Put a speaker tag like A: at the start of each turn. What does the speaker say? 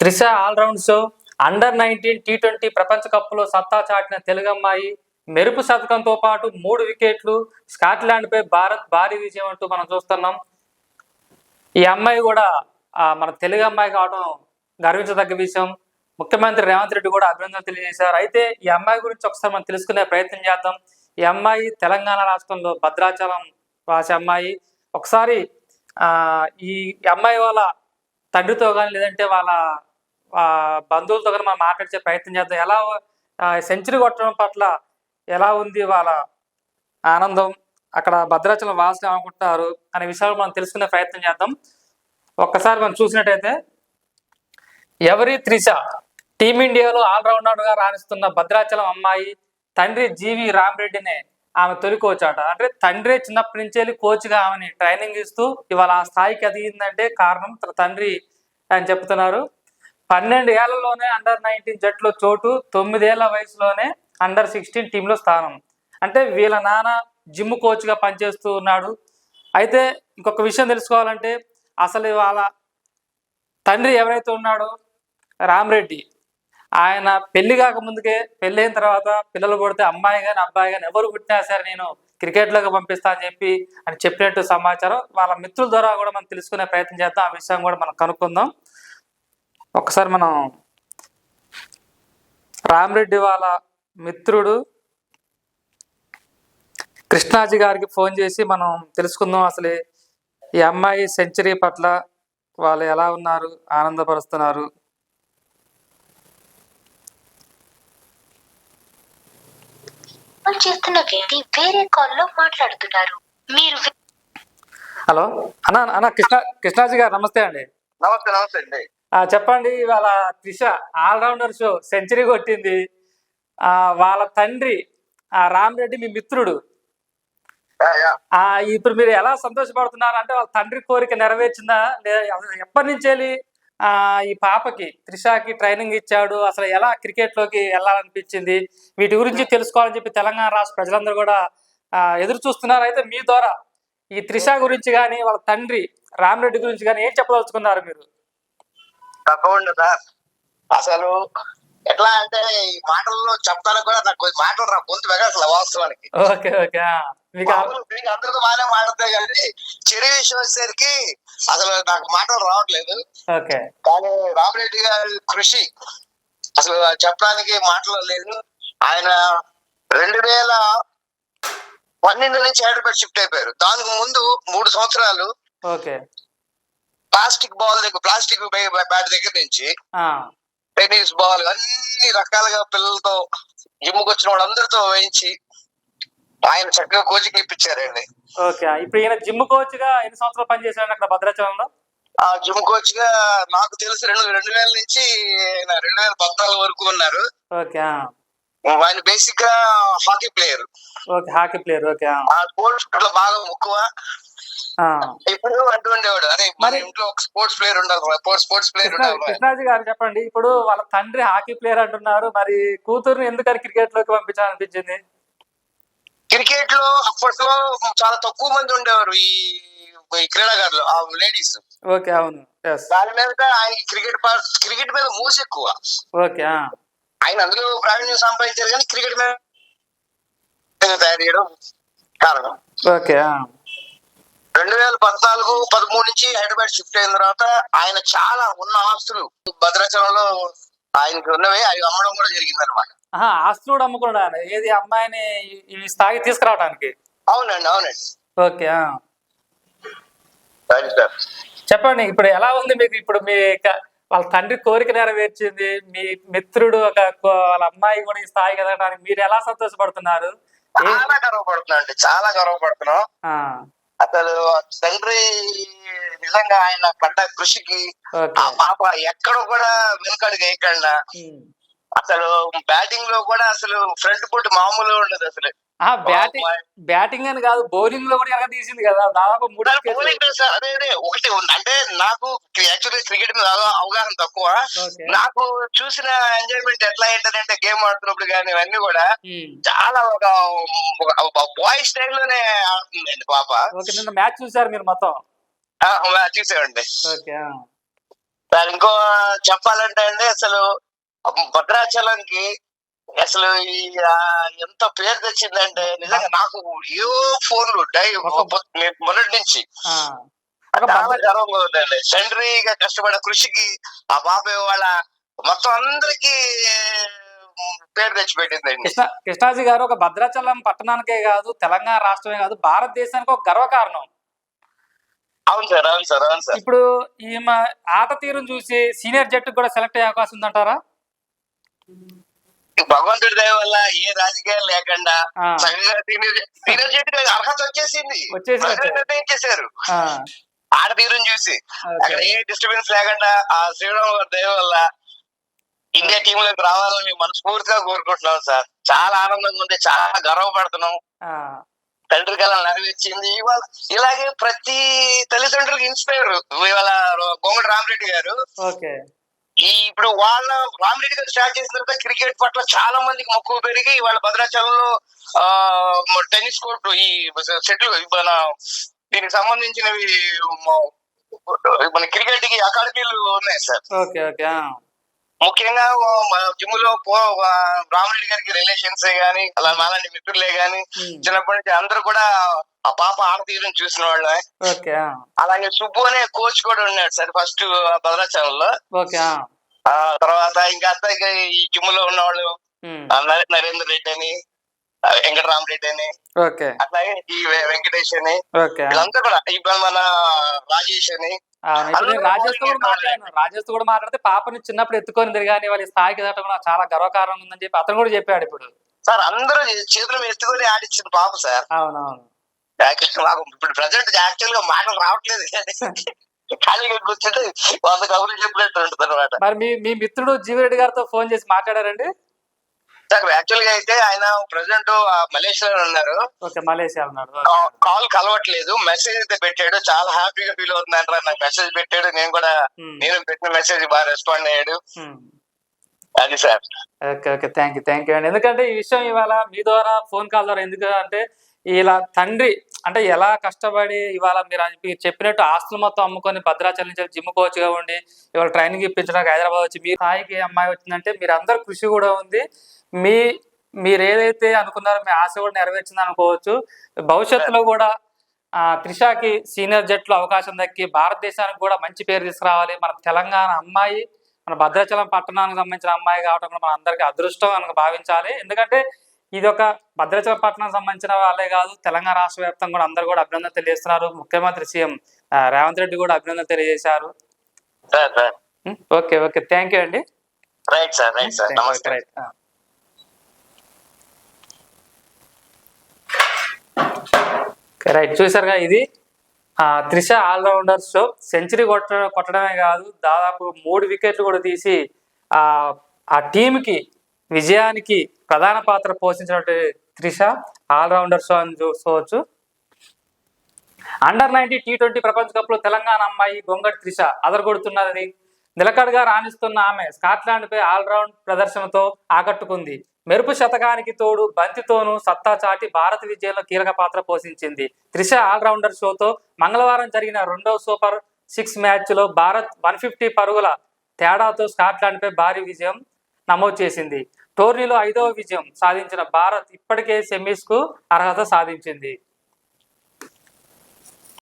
A: Trisha all round show under 19 T20 ప్రపంచ కప్లో సత్తా చాటిన తెలుగు అమ్మాయి మెరుపు శతకంతో పాటు 3 వికెట్లు. స్కాట్లాండ్పై భారత్ భారీ విజయం అంటూ మనం చూస్తున్నాం. ఈ అమ్మాయి కూడా మన తెలుగు అమ్మాయి కావడం గర్వించదగ్గ విషయం. ముఖ్యమంత్రి రేవంత్ రెడ్డి కూడా అభినందనలు తెలియజేశారు. అయితే ఈ అమ్మాయి గురించి ఒకసారి మనం తెలుసుకునే ప్రయత్నం చేద్దాం. ఈ అమ్మాయి తెలంగాణ రాష్ట్రంలో భద్రాచలం వాసి అమ్మాయి. ఒకసారి ఈ అమ్మాయి వాళ్ళ తండ్రితో కానీ లేదంటే వాళ్ళ బంధువులతో కానీ మనం మాట్లాడే ప్రయత్నం చేద్దాం. ఎలా సెంచరీ కొట్టడం పట్ల ఎలా ఉంది వాళ్ళ ఆనందం, అక్కడ భద్రాచలం వాసులు అనుకుంటున్నారు అనే విషయాలు మనం తెలుసుకునే ప్రయత్నం చేద్దాం. ఒక్కసారి మనం చూసినట్టయితే ఎవరి త్రిష టీమిండియాలో ఆల్రౌండర్గా రాణిస్తున్న భద్రాచలం అమ్మాయి తండ్రి జీవి రామరెడ్డినే ఆమె తొలి కోచ్ అట. అంటే తండ్రి చిన్నప్పటి నుంచి వెళ్ళి కోచ్గా ఆమెని ట్రైనింగ్ ఇస్తూ ఇవాళ ఆ స్థాయికి ఎదిగిందంటే కారణం తన తండ్రి అని చెప్తున్నారు. 12 ఏళ్లలోనే అండర్ 19 జట్టులో చోటు, 9 ఏళ్ల వయసులోనే అండర్ 16 టీంలో స్థానం. అంటే వీళ్ళ నాన్న జిమ్ కోచ్గా పనిచేస్తూ ఉన్నాడు. అయితే ఇంకొక విషయం తెలుసుకోవాలంటే అసలు వాళ్ళ తండ్రి ఎవరైతే ఉన్నాడో రామరెడ్డి, ఆయన పెళ్లి కాక ముందుకే పెళ్ళైన తర్వాత పిల్లలు పుడితే అమ్మాయి కానీ అబ్బాయి కానీ ఎవరు పుట్టినా సరే నేను క్రికెట్లోకి పంపిస్తా అని చెప్పినట్టు సమాచారం. వాళ్ళ మిత్రుల ద్వారా కూడా మనం తెలుసుకునే ప్రయత్నం చేద్దాం. ఆ విషయం కూడా మనం కనుక్కుందాం. ఒకసారి మనం రామరెడ్డి వాళ్ళ మిత్రుడు కృష్ణాజీ గారికి ఫోన్ చేసి మనం తెలుసుకుందాం. అసలు ఈ అమ్మాయి సెంచరీ పట్ల వాళ్ళు ఎలా ఉన్నారు, ఆనందపరుస్తున్నారు.
B: చేస్తున్న వ్యక్తి వేరే కాల్లో మాట్లాడుతున్నారు. మీరు
A: హలో అన్న కృష్ణాజీ గారు నమస్తే అండి.
C: నమస్తే అండి.
A: చెప్పండి, ఇవాళ త్రిష ఆల్రౌండర్ షో సెంచరీ కొట్టింది. వాళ్ళ తండ్రి రామరెడ్డి మీ మిత్రుడు. ఇప్పుడు మీరు ఎలా సంతోషపడుతున్నారు? అంటే వాళ్ళ తండ్రి కోరిక నెరవేర్చిందా? ఎప్పటి నుంచి వెళ్ళి ఈ పాపకి త్రిషకి ట్రైనింగ్ ఇచ్చాడు? అసలు ఎలా క్రికెట్లోకి వెళ్ళాలనిపించింది? వీటి గురించి తెలుసుకోవాలని చెప్పి తెలంగాణ రాష్ట్ర ప్రజలందరూ కూడా ఎదురు చూస్తున్నారు. అయితే మీ ద్వారా ఈ త్రిష గురించి కానీ వాళ్ళ తండ్రి రామరెడ్డి గురించి కానీ ఏం చెప్పదలుచుకున్నారు మీరు?
C: తప్పకుండా సార్. అసలు ఎట్లా అంటే ఈ మాటల్లో చెప్తాను కూడా నాకు మాటలు రా గొంతు వెగా అసలు వాస్తవానికి.
A: ఓకే ఓకే మీకు
C: అందరితో బాగానే మాట్లాడతాయి కానీ చెడు విషయం వచ్చేసరికి అసలు నాకు మాటలు రావట్లేదు.
A: ఓకే,
C: కానీ రామరెడ్డి గారి కృషి అసలు చెప్పడానికి మాటలు లేదు. ఆయన 2012 నుంచి హైదరాబాద్ షిఫ్ట్ అయిపోయారు. దానికి ముందు 3 సంవత్సరాలు
A: ఓకే
C: ప్లాస్టిక్ బ్యాట్ దగ్గర నుంచి టెన్నిస్ బాల్ అన్ని రకాలుగా పిల్లలతో జిమ్కి వచ్చిన వాళ్ళందరితో వేయించి ఆయన చక్కగా కోచింగ్ ఇప్పించారండి.
A: ఓకే, ఇప్పుడు ఈయన జిమ్ కోచ్ గా ఎన్ని సంవత్సరాలు పనిచేశారు అక్కడ భద్రాచలంలో?
C: ఆ జిమ్ కోచ్ గా నాకు తెలిసి 2000 నుంచి 2014 వరకు ఉన్నారు.
A: ఓకే,
C: ఆయన బేసిక్ గా hockey player.
A: Okay, hockey player. Okay,
C: sports అట్లా బాగా మక్కువ. ఇప్పుడు అంటూ ఉండేవాడు అదే మన ఇంట్లో ఒక స్పోర్ట్స్ ప్లేయర్ ఉండాలి.
A: కృష్ణాజీ గారు చెప్పండి, ఇప్పుడు వాళ్ళ తండ్రి హాకీ ప్లేయర్ అంటున్నారు, మరి కూతురుని ఎందుకని క్రికెట్ లోకి పంపించాలనిపించింది?
C: క్రికెట్ లో అప్పట్లో చాలా తక్కువ మంది ఉండేవారు ఈ క్రీడాకారులు, లేడీస్.
A: ఓకే, అవును.
C: దాని మీద ఆయన క్రికెట్ మీద మూసి ఎక్కువ.
A: ఓకే,
C: ఆయన అందులో ప్రావీణ్యం సంపాదించారు కానీ క్రికెట్ మీద తయారు చేయడం కారణం.
A: ఓకే,
C: 2014-13 నుంచి హైదరాబాద్ షిఫ్ట్ అయిన తర్వాత ఆయన చాలా ఉన్న ఆస్తులు భద్రాచలంలో ఆయనకి ఉన్నవి అవి అమ్మడం కూడా జరిగింది అనమాట.
A: ఆస్తులు కూడా అమ్ముకున్నాడు ఏది అమ్మాయిని ఈ స్థాయికి తీసుకురావడానికి?
C: అవునండి.
A: ఓకే, చెప్పండి, ఇప్పుడు ఎలా ఉంది మీకు? ఇప్పుడు మీ వాళ్ళ తండ్రి కోరిక నెరవేర్చింది, మీ మిత్రుడు వాళ్ళ అమ్మాయి కూడా ఈ స్థాయికి ఎదగడానికి మీరు ఎలా సంతోషపడుతున్నారు?
C: చాలా గర్వపడుతున్నాం. అసలు తండ్రి నిజంగా ఆయన పడ్డ కృషికి ఆ పాప ఎక్కడ కూడా వెనుకడుగు వేయకుండా అసలు బ్యాటింగ్ లో కూడా అసలు ఫ్రంట్ ఫుట్ మామూలుగా ఉండదు. అసలు
A: బ్యాటింగ్ అని కాదు, బౌలింగ్ లో కూడా ఎనక తీసింది కదా దాదాపు 3
C: అదే ఒకటి అంటే నాకు యాక్చువల్లీ క్రికెట్ మీద అవగాహన తక్కువ. నాకు చూసిన ఎంజాయ్మెంట్ ఎట్లా ఏంటంటే గేమ్ ఆడుతున్నప్పుడు కానీ ఇవన్నీ కూడా చాలా ఒక బాయ్ స్టైల్ లోనే ఆడుతుందండి పాప.
A: మ్యాచ్ చూసారు మీరు మొత్తం?
C: చూసామండి. సార్ ఇంకో చెప్పాలంటే అండి అసలు భద్రాచలంకి అసలు ఈ ఎంత పేరు తెచ్చిందంటే నిజంగా నాకు ఏ ఫోన్లు మొదటి నుంచి చాలా గర్వంగా ఉందండి. తండ్రిగా కష్టపడే కృషికి ఆ బాబాయ్ వాళ్ళ మొత్తం అందరికి పేరు తెచ్చిపెట్టిందండి.
A: కృష్ణాజీ గారు ఒక భద్రాచలం పట్టణానికే కాదు, తెలంగాణ రాష్ట్రమే కాదు, భారతదేశానికి ఒక గర్వకారణం.
C: అవును సార్, అవును సార్, అవును సార్.
A: ఇప్పుడు ఈమె ఆట తీరును చూసి సీనియర్ జట్టు కూడా సెలెక్ట్ అయ్యే అవకాశం ఉందంటారా?
C: భగవంతుడి దయ వల్ల ఏ రాజకీయాలు లేకుండా సీనియర్ జట్టు అర్హత వచ్చేసింది, నిర్ణయించేశారు. ఆట తీరుని చూసి అక్కడ ఏ డిస్టర్బెన్స్ లేకుండా ఆ శ్రీరామ్ గారి దయ వల్ల ఇండియా టీమ్ లోకి రావాలని మనస్ఫూర్తిగా కోరుకుంటున్నాం సార్. చాలా ఆనందంగా ఉంది, చాలా గర్వపడుతున్నాం. తండ్రి కళ నెరవేర్చింది ఇవాళ. ఇలాగే ప్రతి తల్లిదండ్రులకు ఇన్స్పైర్ ఇవాళ గోంగడి రామరెడ్డి గారు. ఇప్పుడు వాళ్ళ రామరెడ్డి గారు స్టార్ట్ చేసిన తర్వాత క్రికెట్ పట్ల చాలా మందికి మక్కువ పెరిగి వాళ్ళ భద్రాచలంలో టెన్నిస్ కోర్టు, ఈ సెట్లు, మన దీనికి సంబంధించినవి మన క్రికెట్ కి అకాడమీలు ఉన్నాయి సార్. ముఖ్యంగా జిమ్ లో రామరెడ్డి గారికి రిలేషన్స్ గానీ అలా అలాంటి మిత్రులే గాని చిన్నప్పటి నుంచి అందరూ కూడా ఆ పాప ఆట తీరుని చూసిన వాళ్ళే. అలాగే సుబ్బు అనే కోచ్ కూడా ఉన్నాడు సార్ ఫస్ట్ భద్రాచలంలో. తర్వాత ఇంకా ఈ జిమ్ లో ఉన్నవాళ్ళు నరేందర్ రెడ్డి అని, వెంకటరామరెడ్డి అని, అట్లాగే ఈ వెంకటేష్ అని, వీళ్ళంతా కూడా ఇప్పుడు మన రాజేష్ అని.
A: రాజేష్ తో కూడా మాట్లాడితే పాపని చిన్నప్పుడు ఎత్తుకొని తిరగాని వాళ్ళ స్థాయికి ఎదగడం చాలా గర్వకారణంగా ఉందని చెప్పి అతను కూడా చెప్పాడు. ఇప్పుడు
C: సార్ అందరూ చేతులు ఎత్తుకొని ఆడిచ్చింది పాప సార్.
A: అవునవును.
C: ఇప్పుడు ప్రజెంట్ యాక్చువల్ గా మాటలు రావట్లేదు, ఖాళీగా కూర్చుంటే వంద కబుర్లు చెప్పినట్టు ఉంటుంది అనమాట.
A: మరి మీ మిత్రుడు జీవిరెడ్డి గారితో ఫోన్ చేసి మాట్లాడారండి?
C: సార్ యాక్చువల్ గా అయితే ఆయన ప్రెసిడెంట్ మలేషియాలో ఉన్నారు. కాల్ కలవట్లేదు, మెసేజ్ అయితే పెట్టాడు. చాలా హ్యాపీగా ఫీల్ అవుతున్నాను, నాకు మెసేజ్ పెట్టాడు. నేను పెట్టిన మెసేజ్ బాగా రెస్పాండ్ అయ్యాడు. అది సార్.
A: ఓకే, థ్యాంక్ యూ అండి. ఎందుకంటే ఈ విషయం ఇవాళ మీ ద్వారా ఫోన్ కాల్ ద్వారా ఎందుకు అంటే ఇలా తండ్రి అంటే ఎలా కష్టపడి ఇవాళ మీరు చెప్పినట్టు ఆస్తులు మొత్తం అమ్ముకొని భద్రాచలం నుంచి జిమ్ కోచ్ గా ఉండి ఇవాళ ట్రైనింగ్ ఇప్పించడానికి హైదరాబాద్ వచ్చి మీ స్థాయికి అమ్మాయి వచ్చిందంటే మీరు అందరు కృషి కూడా ఉంది. మీరు ఏదైతే అనుకున్నారో మీ ఆశ కూడా నెరవేర్చింది అనుకోవచ్చు. భవిష్యత్తులో కూడా త్రిషాకి సీనియర్ జట్లు అవకాశం దక్కి భారతదేశానికి కూడా మంచి పేరు తీసుకురావాలి. మన తెలంగాణ అమ్మాయి, మన భద్రాచలం పట్టణానికి సంబంధించిన అమ్మాయి కావడం మన అందరికీ అదృష్టం అని భావించాలి. ఎందుకంటే ఇది ఒక భద్రాచలం పట్టణానికి సంబంధించిన వాళ్ళే కాదు, తెలంగాణ రాష్ట్ర వ్యాప్తంగా కూడా అందరు కూడా అభినందన తెలియజేస్తున్నారు. ముఖ్యమంత్రి సీఎం రేవంత్ రెడ్డి కూడా అభినందన తెలియజేశారు. ఓకే, థ్యాంక్ యూ అండి. రైట్, చూసారుగా ఇది త్రిష ఆల్రౌండర్ షో. సెంచరీ కొట్టడమే కాదు, దాదాపు 3 వికెట్లు కూడా తీసి ఆ టీంకి విజయానికి ప్రధాన పాత్ర పోషించినటువంటి త్రిష ఆల్రౌండర్ షో అని చూసుకోవచ్చు. అండర్-19 T20 ప్రపంచ కప్ లో తెలంగాణ అమ్మాయి గొంగడి త్రిష అదరగొడుతున్నది. నిలకడగా రాణిస్తున్న ఆమె స్కాట్లాండ్ పై ఆల్రౌండ్ ప్రదర్శనతో ఆకట్టుకుంది. మెరుపు శతకానికి తోడు బంతితోనూ సత్తా చాటి భారత విజయంలో కీలక పాత్ర పోషించింది. త్రిష ఆల్రౌండర్ షోతో మంగళవారం జరిగిన 2వ సూపర్ 6 మ్యాచ్లో భారత్ 150 పరుగుల తేడాతో స్కాట్లాండ్ పై భారీ విజయం నమోదు చేసింది. టోర్నీలో 5వ విజయం సాధించిన భారత్ ఇప్పటికే సెమీస్ కు అర్హత సాధించింది.